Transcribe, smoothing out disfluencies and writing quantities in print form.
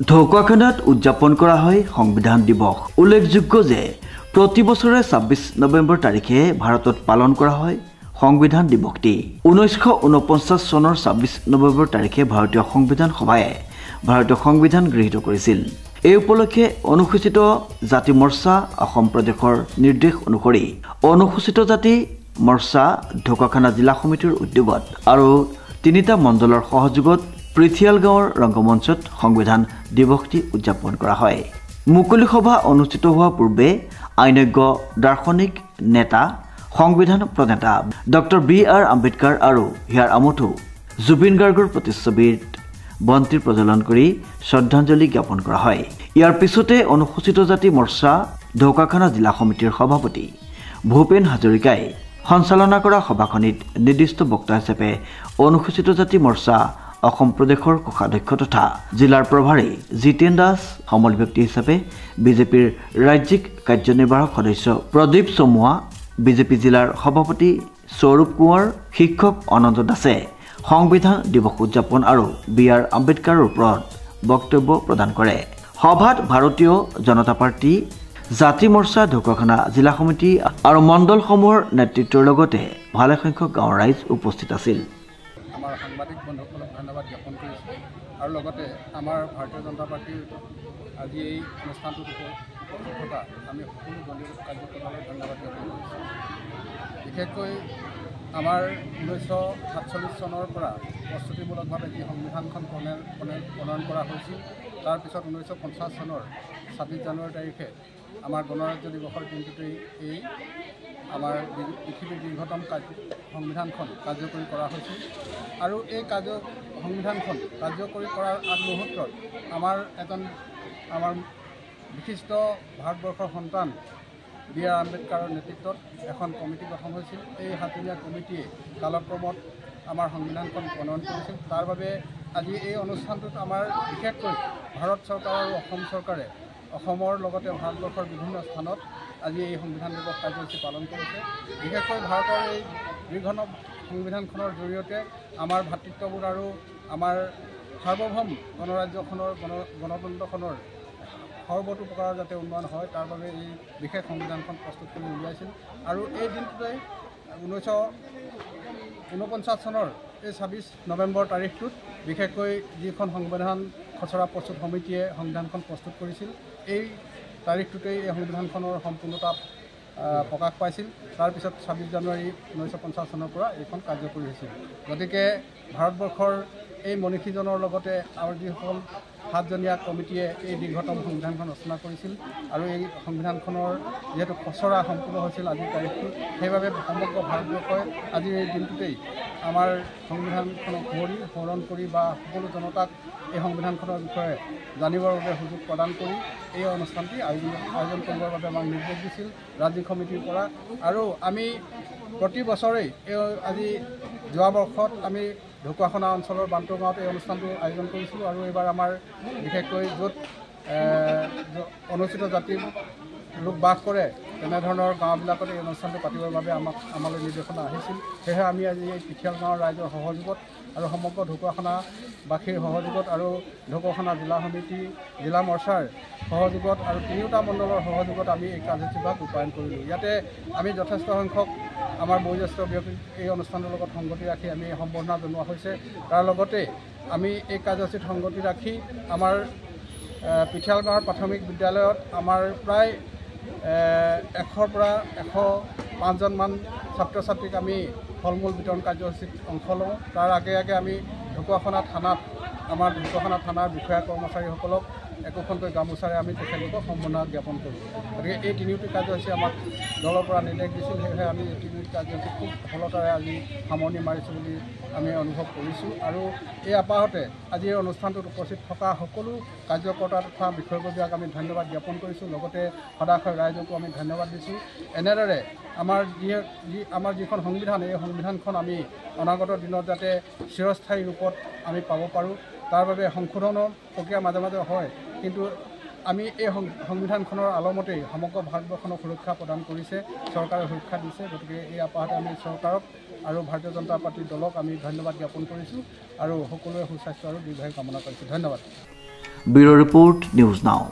ঢকুৱাখানাত উদযাপন কৰা হয় সংবিধান দিৱস। উল্লেখযোগ্য যে প্ৰতি বছৰে ২৬ নৱেম্বৰ তাৰিখে ভাৰতত পালন কৰা হয় সংবিধান দিৱসটি। ১৯৪৯ চনৰ ২৬ নৱেম্বৰ তাৰিখে ভাৰতীয় সংবিধান সভায়ে ভাৰতীয় সংবিধান গৃহীত কৰিছিল। এই উপলক্ষে অনুসূচিত জাতি মৰ্চা অসম প্ৰদেশৰ নিৰ্দেশ অনুসৰি অনুসূচিত জাতি মৰ্চা ঢকুৱাখানা জিলা সমিতিৰ উদ্যোগত আৰু ৩টা মণ্ডলৰ সহযোগত পৃথিয়াল গাঁৱৰ ৰংগমঞ্চত সংবিধান দিৱসটি উদযাপন কৰা হয়। মুকলি সভা অনুষ্ঠিত হোৱাৰ পূৰ্বে আইনজ্ঞ দাৰ্শনিক নেতা সংবিধান প্ৰণেতা ডক্টৰ বি.আৰ. আম্বেদকাৰ আৰু হিয়াৰ আমঠু জুবিন গাৰ্গৰ প্ৰতিচ্ছবিত বন্তি প্ৰজ্বলন কৰি শ্ৰদ্ধাঞ্জলি জ্ঞাপন কৰা হয়। ইয়াৰ পিছতে অনুসূচিত জাতি মৰ্চা ঢকুৱাখানা জিলা সমিতিৰ সভাপতি ভূপেন হাজৰিকাই সঞ্চালনা কৰা সভাখনিত নিৰ্দিষ্ট বক্তা হিচাপে অনুসূচিত জাতি মৰ্চা অসম প্ৰদেশৰ কোষাধ্যক্ষ তথা জিলাৰ প্ৰভাৰী জিতেন দাস, সমল ব্যক্তি হিচাপে বিজেপিৰ ৰাজ্যিক কাৰ্যনিৰ্বাহক সদস্য প্ৰদীপ চমুৱা, বিজেপি জিলাৰ সভাপতি সৌৰভ কোঁৱৰ, শিক্ষক অনন্ত দাসে সংবিধান দিৱস উদযাপন আৰু বি.আৰ. আম্বেদকাৰৰ ওপৰত বক্তব্য প্ৰদান কৰে। সভাত ভাৰতীয় জনতা পাৰ্টি, জাতি মৰ্চা ঢকুৱাখানা জিলা সমিতি আৰু মণ্ডলসমূহৰ নেতৃত্বৰ লগতে ভালেসংখ্যক গাঁৱৰ ৰাইজ উপস্থিত আছিল। আমাৰ সাংবাদিক বন্ধুসকলক ধন্যবাদ জ্ঞাপন কৰিছোঁ আৰু লগতে আমাৰ ভাৰতীয় জনতা পাৰ্টিৰ আজি এই অনুষ্ঠানটোত উপস্থিত থকা আমি সকলো দলীয় কাৰ্যকৰ্তালৈ ধন্যবাদ জ্ঞাপন কৰিছোঁ। বিশেষকৈ আমাৰ 1947 চনৰ পৰা প্ৰস্তুতিমূলকভাৱে যি সংবিধানখন প্ৰণয়ন কৰা হৈছিল, তাৰপিছত 1950 চনৰ 26 জানুৱাৰী তাৰিখে আমাৰ গণৰাজ্য দিৱসৰ দিনটোতেই এই আমাৰ পৃথিৱীৰ দীৰ্ঘতম সংবিধানখন কাৰ্যকৰী কৰা হৈছিল আৰু এই সংবিধানখন কাৰ্যকৰী কৰাৰ আগমুহূৰ্তত আমাৰ বিশিষ্ট ভাৰতবৰ্ষৰ সন্তান বি.আৰ. আম্বেদকাৰৰ নেতৃত্বত এখন কমিটি গঠন হৈছিল। এই 7জনীয়া কমিটিয়ে কালক্ৰমত আমাৰ সংবিধানখন প্ৰণয়ন কৰিছিল। তাৰ বাবে আজি এই অনুষ্ঠানটোত আমাৰ বিশেষকৈ ভাৰত চৰকাৰ আৰু অসম চৰকাৰে অসমৰ লগতে ভাৰতবৰ্ষৰ বিভিন্ন স্থানত আজি এই সংবিধান দিৱস কাৰ্যসূচী পালন কৰিছে। বিশেষকৈ ভাৰতৰ এই দীৰ্ঘতম সংবিধানখনৰ জৰিয়তে আমাৰ ভাতৃত্ববোধ আৰু আমাৰ সাৰ্বভৌম গণৰাজ্যখনৰ গণতন্ত্ৰখনৰ সৰ্বতো প্ৰকাৰৰ যাতে উন্নয়ন হয় তাৰ বাবে এই বিশেষ সংবিধানখন প্ৰস্তুত কৰি উলিয়াইছিল আৰু এই দিনটোতে 1949 চনৰ এই 26 নৱেম্বৰ তাৰিখটোত বিশেষকৈ যিখন সংবিধান খচৰা প্ৰস্তুত সমিতিয়ে সংবিধানখন প্ৰস্তুত কৰিছিল, এই তাৰিখটোতেই এই সংবিধানখনৰ সম্পূৰ্ণতা প্ৰকাশ পাইছিল। তাৰপিছত 26 জানুৱাৰী 1950 চনৰ পৰা এইখন কাৰ্যকৰী হৈছিল। গতিকে ভাৰতবৰ্ষৰ এই মনীষীজনৰ লগতে আৰু যিসকল 7জনীয়া কমিটিয়ে এই দীৰ্ঘতম সংবিধানখন ৰচনা কৰিছিল আৰু এই সংবিধানখনৰ যিহেতু খচৰা সম্পূৰ্ণ হৈছিল আজিৰ তাৰিখটো, সেইবাবে সমগ্ৰ ভাৰতবৰ্ষই আজিৰ এই দিনটোতেই আমাৰ সংবিধানখনক সোঁৱৰণ কৰি বা সকলো জনতাক এই সংবিধানখনৰ বিষয়ে জানিবৰ বাবে সুযোগ প্ৰদান কৰি এই অনুষ্ঠানটি আয়োজন কৰিবৰ বাবে আমাক নিৰ্দেশ দিছিল ৰাজ্যিক সমিতিৰ পৰা। আৰু আমি প্ৰতি বছৰেই আজি যোৱা বৰ্ষত আমি ঢকুৱাখানা অঞ্চলৰ বান্টু গাঁৱত এই অনুষ্ঠানটো আয়োজন কৰিছিলোঁ আৰু এইবাৰ আমাৰ বিশেষকৈ য'ত অনুসূচিত জাতিৰ লোক বাস কৰে তেনেধৰণৰ গাঁওবিলাকত এই অনুষ্ঠানটো পাতিবৰ বাবে আমালৈ নিৰ্দেশনা আহিছিল। সেয়েহে আমি আজি এই পিঠিয়াল গাঁৱৰ ৰাইজৰ সহযোগত আৰু সমগ্ৰ ঢকুৱাখানাবাসীৰ সহযোগত আৰু ঢকুৱাখানা জিলা সমিতি, জিলা মৰ্চাৰ সহযোগত আৰু 3টা মণ্ডলৰ সহযোগত আমি এই কাৰ্যসূচীভাগ ৰূপায়ণ কৰিলোঁ। ইয়াতে আমি যথেষ্ট সংখ্যক আমাৰ বয়োজ্যেষ্ঠ ব্যক্তিক এই অনুষ্ঠানৰ লগত সংগতি ৰাখি আমি সম্বৰ্ধনা জনোৱা হৈছে। তাৰ লগতে আমি এই কাৰ্যসূচীত সংগতি ৰাখি আমাৰ পিঠিয়াল গাঁৱৰ প্ৰাথমিক বিদ্যালয়ত আমাৰ প্ৰায় 100ৰ পৰা 105জনমান ছাত্ৰ ছাত্ৰীক আমি ফল মূল বিতৰণ কাৰ্যসূচীত অংশ লওঁ। তাৰ আগে আমি ঢকুৱাখানা থানাৰ বিষয়া কৰ্মচাৰীসকলক একোখনকৈ গামোচাৰে আমি তেখেতলোকক সম্বৰ্ধনা জ্ঞাপন কৰোঁ। গতিকে এই 3টি কাৰ্যসূচী আমাক দলৰ পৰা নিৰ্দেশ দিছিল, সেয়েহে আমি এই 3টি কাৰ্যসূচী খুব সফলতাৰে আজি সামৰণি মাৰিছোঁ বুলি আমি অনুভৱ কৰিছোঁ। আৰু এই আপাহতে আজি এই অনুষ্ঠানটোত উপস্থিত থকা সকলো কাৰ্যকৰ্তা তথা বিষয়ববীয়াক আমি ধন্যবাদ জ্ঞাপন কৰিছোঁ। লগতে সদাশয় ৰাইজকো আমি ধন্যবাদ দিছোঁ। এনেদৰে আমাৰ যিখন সংবিধান, এই সংবিধানখন আমি অনাগত দিনত যাতে চিৰস্থায়ী ৰূপত আমি পাব পাৰোঁ, তাৰ বাবে সংশোধনৰ প্ৰক্ৰিয়া মাজে মাজে হয়, কিন্তু আমি এই সংবিধানখনৰ আলমতেই সমগ্ৰ ভাৰতবৰ্ষক সুৰক্ষা প্ৰদান কৰিছে, চৰকাৰে সুৰক্ষা দিছে। গতিকে এই আপাহতে আমি চৰকাৰক আৰু ভাৰতীয় জনতা পাৰ্টিৰ দলক আমি ধন্যবাদ জ্ঞাপন কৰিছোঁ আৰু সকলোৰে সুস্বাস্থ্য আৰু দীৰ্ঘায়ু কামনা কৰিছোঁ। ধন্যবাদ। Bureau' report news now.